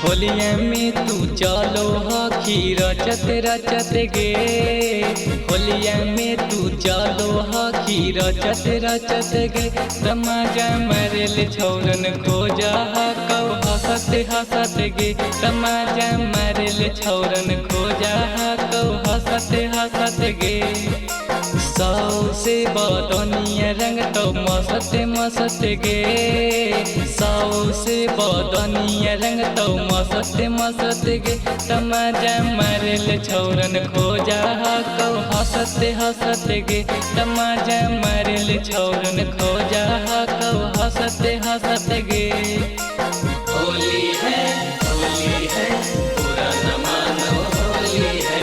होलिया में तू चलो हखी रचत रचत गे। होलिया में तू चलो हखी रचत रचत गे। तमाजा मरल छौरन खोजा कौ हंसत हंसत गे। तमाजा मरल छौरन खोजा कौ हंसत हंसत गे। सौ से बदनिया रंग तो मसत मसत गे। सौ से बदनिया रंग तो मसत मसत गे। तमाजा मरल छौरन खोजा कौ हंसत हंसत गे। तमाजा मरल छौरन खोजा कौ हंसत हंसत गे। होली है पूरा न मानो होली है।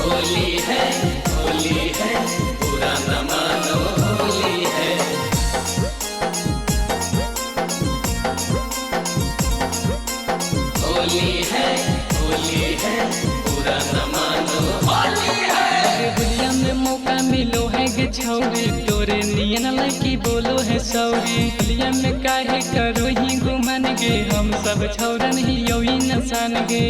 होली है पूरा न मानो होली है। होली है पूरा न मानो होली है। होलिया में मौका मिलो है गे छौरी तोरे नियन लड़की बोलो है सौरी। होलिया में काहे करो ही गुमान गे हम सब छौरन ही योई नसान गे।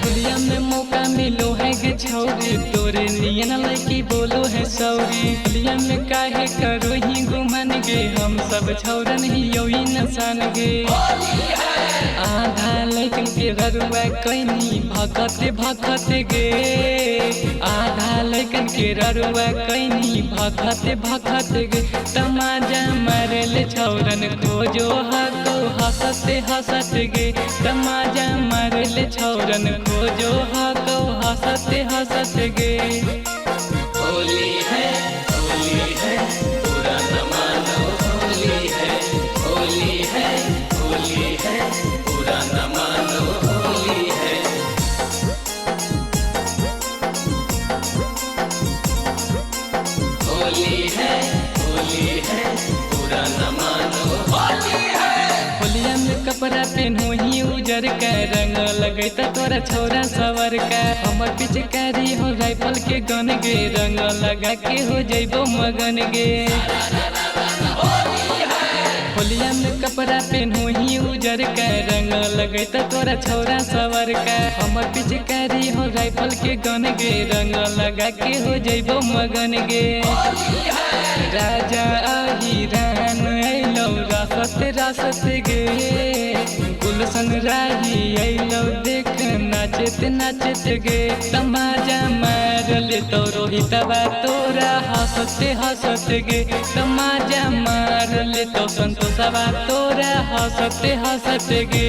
होलिया में मौका मिलो है गे छौरी तोरे नियन लड़की बोलो है सौरी। होलिया में काहे करो ही गुमान गे हम सब छौरन ही योई नसान गे। आधा लैकन के ररुआ कैनी भगत भगत गे। आधा लैकन के ररुआ कैनी भगत भगत गे। तमाजा मरल छौरन खोजो हको हंसत हंसत गे। तमाजा मरल छौरन खोजो हको हंसत हंसत गे। होली है पूरा न मानो होली है। होली है पूरा न मानो होली है। होली है पूरा न मानो होली है। होलिया में कपड़ा पहनो ही उजर का रंग लगैता तोरा छौरा सवर का। हमर पिचकारी हो राइफल के गन गे रंग लगा के हो जइबो मगन गे। होलिया में कपड़ा पहनो ही उजर का रंग लगैता तोरा छौरा सवर का। हमर पिचकारी हो राइफल के गन गे रंग लगा के हो जइबो मगन गे। राजा आही रान अइलौ रासत रासत गे। गुलशन राही अइलौ देख नाचत नाचत गे। तमाजा मारल तो रोहितवा तोरा हंसत हंसत गे। तमाजा मारल तो संतोषवा तोरा हंसत हंसत गे।